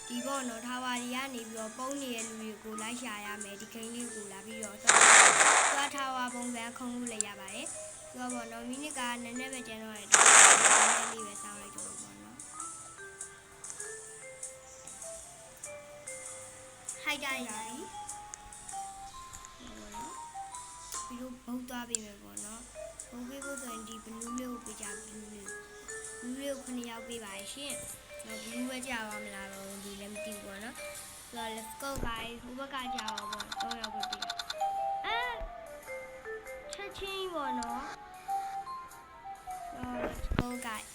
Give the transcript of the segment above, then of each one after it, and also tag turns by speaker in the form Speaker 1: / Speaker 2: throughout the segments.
Speaker 1: ဒီပေါ့နော်ထားပါရီကနေပြီးတော့ပုံနေတဲ့လူတွေကိုလိုက်ရှာရမယ်ဒီဂိမ်းလေးကိုလာပြီးတော့သွားထားပါပုံစံခုံလို့လည်းရပါတယ်သူကပေါ့နော်မိနစ်ကနည်းနည်းပဲကျန်တော့တယ်ဒီလေးပဲစောင်းလိုက်တော့ပေါ့နော်ဟိုက်တိုင်းရိုင်းပြီးတော့ဘုတ်သွားပြီမယ်ပေါ့နော်ဘုတ်ပေးဖို့ဆိုရင်ဒီဘလူးလေးကိုပေးကြဘလူးလေးကို9ယောက်ပေးပါရှင်ဘလူးပဲကြာပါမလားတော့ဒီလည်းမသိဘူးပေါ့နော်ဆိုတော့ let's go guys ဟိုဘက်ကကြာပါပေါ့3ယောက်ပဲပေးတာချက်ချင်းပေါ့နော်let's go guys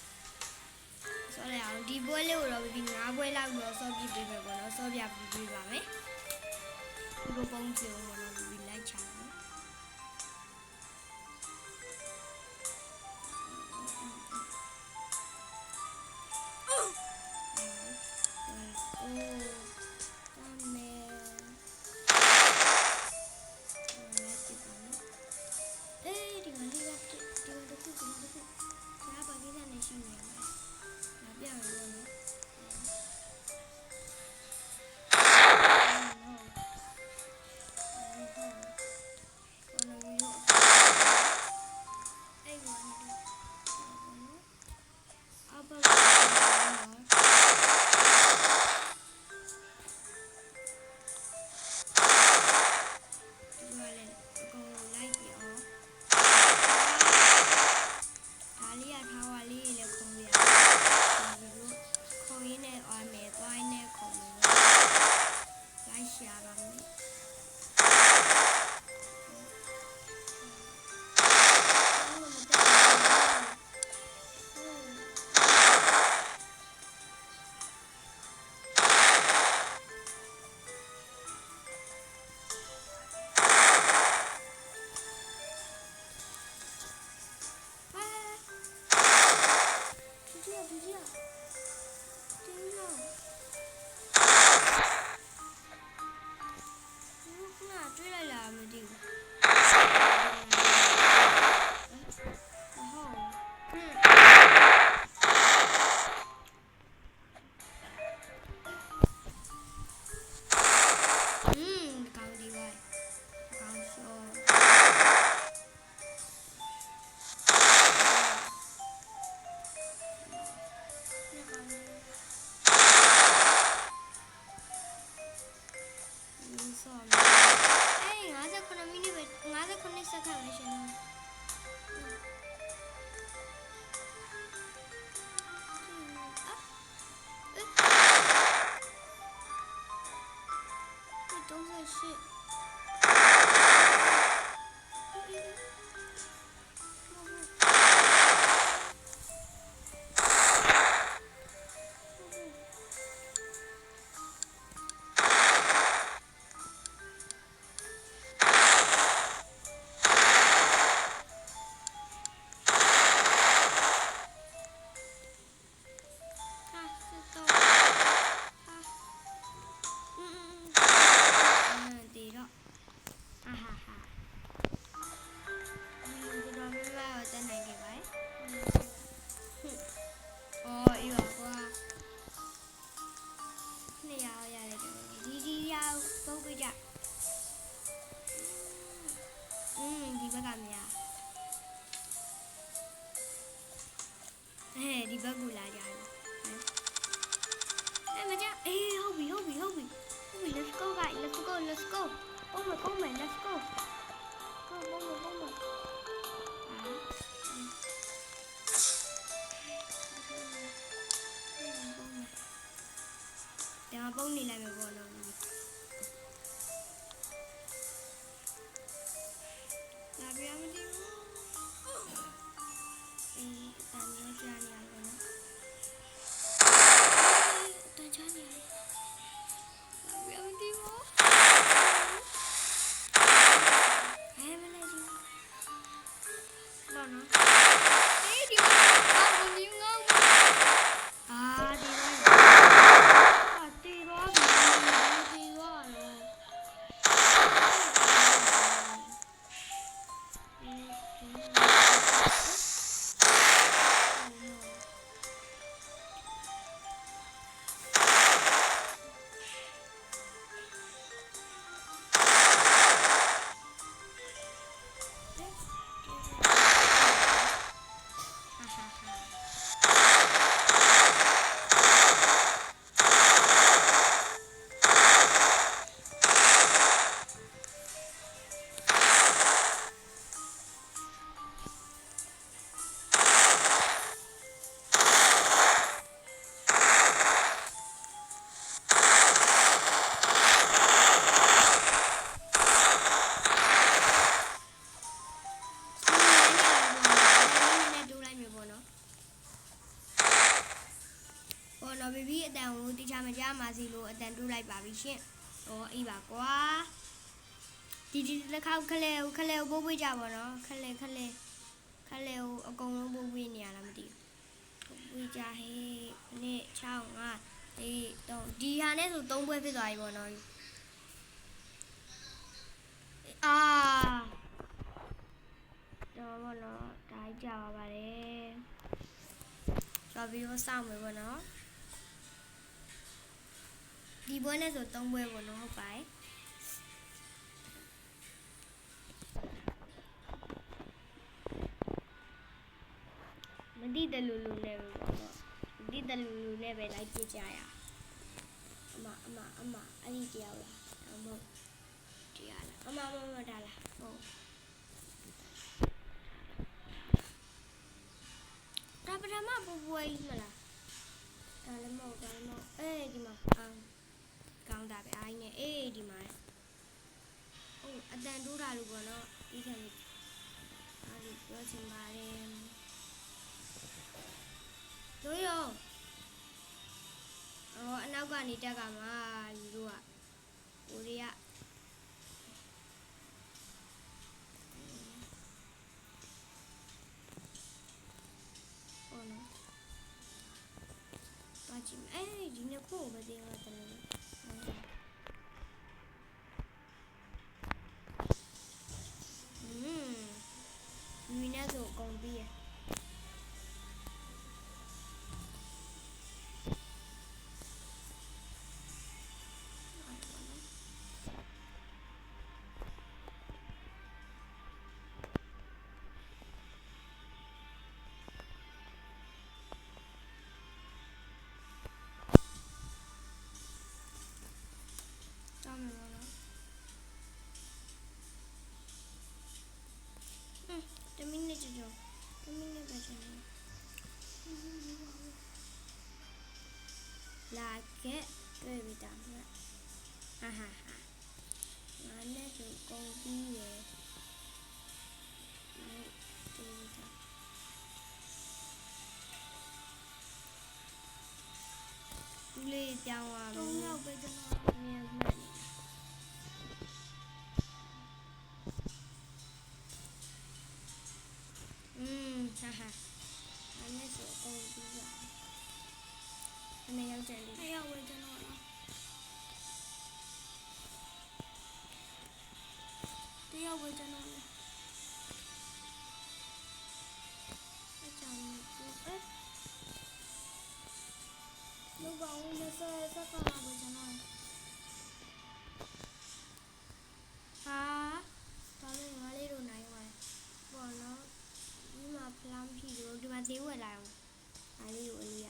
Speaker 1: ဆိုတော့အောင်ဒီပွဲလေးကိုတော့ဒီ9ပွဲလောက်တော့ဆော့ပြပေးမယ်ပေါ့နော်ဆော့ပြပေးပါမယ်ဒီပုံပြုံးပေါ့နော်ဒီလိုက်ချာဒီဘက်ကလာကြတယ်မကြဟုတ်ပြီ let's go guys let's go ပုံမယ် let's go ပုံမယ်ဒါပုံနေလိုက်မယ်ပေါ့နော်လာပြမသိဘူးတန်ရောကြာနေရတော့နော်တန်ကြာနေလာပြမသိဘူးမလဲဒီဘာနော်ဒီမှာကောင်းနေငေါ့ဒီမှာ မကြမှာစီလို့အတန်တူးလိုက်ပါပြီရှင်ဟောအေးပါကွာဒီလက်ခောက်ခလဲကိုပိုးပွေးကြပါတော့ခလဲကိုအကုန်လုံးပိုးပွေးနေရလားမသိဘူးပွေးကြဟေးနေ့6 5အေးတော့ဒီဟာနဲ့ဆို3ပွဲဖြစ်သွားပြီပေါ့နော်တော့ဘောနော်ဒါကြပါပါတယ်ဆိုပြီးတော့စောင့်မယ်ပေါ့နော်ဒီပွဲနဲ့ဆို3ပွဲပေါ့နော်ဟုတ်ပါတယ်မတိတလူလူနဲ့ပဲပေါ့နော်မတိတလူလူနဲ့ပဲလိုက်ပြကြရအမအဲ့ဒီတရားလားအမတရားလားအမဒါလားဟုတ်ဒါပထမပူပွေးမလားဒါလည်းမဟုတ်အေးဒီမှာကောင်းတာပဲအိုင်းနဲ့အေးဒီမှာဟုတ်အတန်တိုးတာလို့ပေါ့နော်ဒီခံလေးအားဒီပြောချင်ပါတယ်တို့ရောအနောက်ကနေတက်ကမှာလူတို့ကကိုရီးယားဟုတ်နော်ပါချင်ဒီနေ့ကိုမသိဘူးတယ်လူနဲ့ဆိုကုန်ပြီရ1 minute ကျော်1 minute ပဲကျော်လာခဲ့တွေ့ပြီတာဟာငါနဲ့ဆိုကုန်ပြီးရယ်တွေ့ပြီတာဦးလေးပြောင်းသွားပြီ3 ယောက်ပဲကျွန်တော်မြင်မှတ်အဲ့နဲ့ဆိုကုန်ပြီးရအနေရောက်တယ်လေရောက်ဝဲကျွန်တော်လားတယောက်ဝဲကျွန်တော်လားအချမ်းလူပေါင်းနဲ့ဆက်ပါလာဝဲကျွန်တော်ဘာလို့ငါလေးတို့နိုင်သွားပေါ့နော်ဒီမှာဖလမ်းဖြီလို့ဒီမှာဈေးဝယ်လာအောင်အားလေးကိုအလေးရ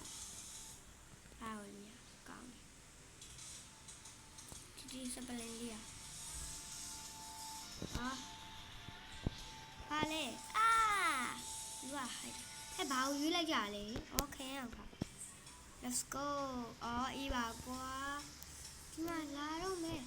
Speaker 1: အားကိုလေးရကောင်းဒီစပလင်လေးရဘာလဲလူကဟဲ့ဘာကိုရွေးလိုက်ကြလဲခင်းအောင်ပါ let's go အေးပါကွာဒီမှာလာတော့မယ်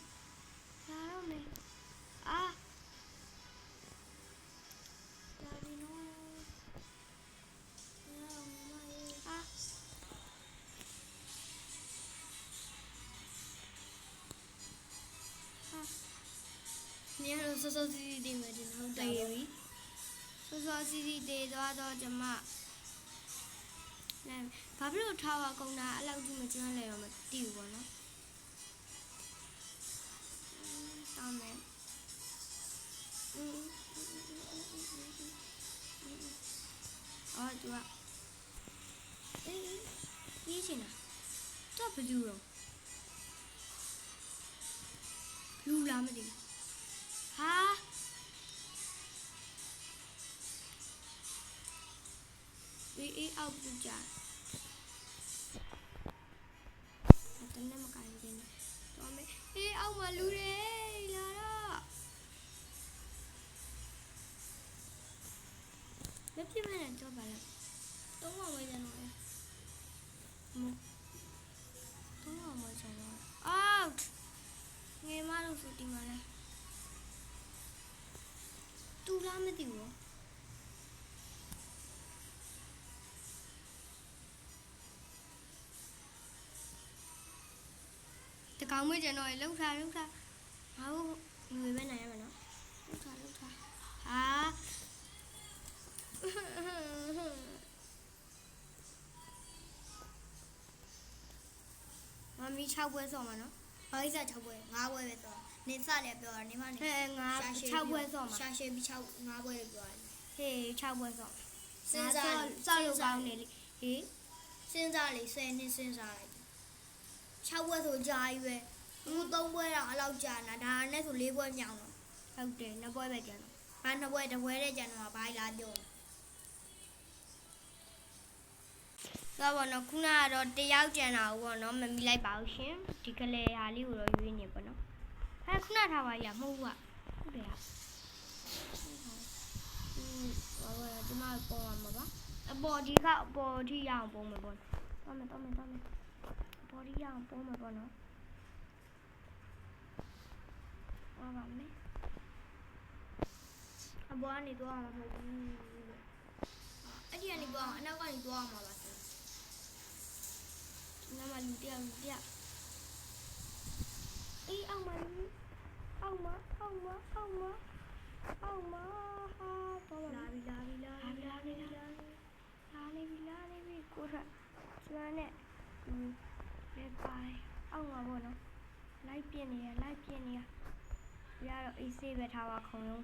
Speaker 1: 你要说说自己的嘛，就好对比。说自己的多少怎么？那ဘာဖြစ်လို့ထားပါကုန်တာအဲ့လောက်ကြီးမကျွမ်းလဲတော့မသိဘူးပေါ့နော်တောင်းမယ်သူကရေးချင်တာတော့ဘယ်လိုတော့လူလားမသိဘူးအေးအောက်ပြကြတနေ့မကိုင်းနေတော့မယ်အေးအောက်မှာလူတွေလာတော့မပြမနဲ့တော့ပါလားတော့မဝဲကြတော့တော့မဝဲကြတော့outငယ်မလို့ဆိုဒီမှာလဲတူလားမသိဘူး တကောင်မကျန်တော့လှုပ်ထားငါတို့ငွေပဲနိုင်ရမှာနော်လှုပ်ထားဟာမမီ6ပွဲစော်မှာနော်ဘာကြီးစား6ပွဲ5ပွဲပဲစော်နေစလည်းပြောတာနေမနေငါ6ပွဲစော်မှာရှာရှည်ပြီး5ပွဲလို့ပြောတယ်ဟေး6ပွဲစော်စဉ်းစားလို့ကောင်းနေလေဟေးစဉ်းစားလေ10နှစ်စဉ်းစားလိုက်6ပွဲဆိုကြာကြီးပဲအခု3ပွဲတော့အလောက်ကြာနာဒါနဲ့ဆို4ပွဲမြောင်တော့ဟုတ်တယ်2ပွဲပဲကျန်တော့ဘာ2ပွဲတစ်ပွဲတည်းကျန်တော့ဘာလာပြုံးတော့ဘောနော်ခုနကတော့တယောက်ကျန်တာပေါ့နော်မမီလိုက်ပါဘူးရှင်ဒီကလေးဟာလေးကိုတော့ရွေးနေပေါ့နော်ခုနထားပါရမဟုတ်ဘူးဟုတ်တယ်ဟာဘာလဲဒီမှာပေါ်မှာပါအပေါ်ဒီကအပေါ်ထိရအောင်ပုံမယ်ပေါ့တော့မယ်ပေါ်ထိရအောင်ပုံမယ်ပေါ့နော်ဟောပါမယ်အပေါ်ကနေတော့မှာမဟုတ်ဘူးအဲ့ဒီကနေတော့အနောက်ကနေတော့မှာပါနမလူတယောက်အေးအောင်မလူအောင်မဟာတော့လာပြီကိုရကျွမ်းနဲ့လက်ပိုင်းအောင်မှာပေါ့နော်လိုက်ပြင်းနေရရတော့အေးဆေးပဲထားပါခုံလုံး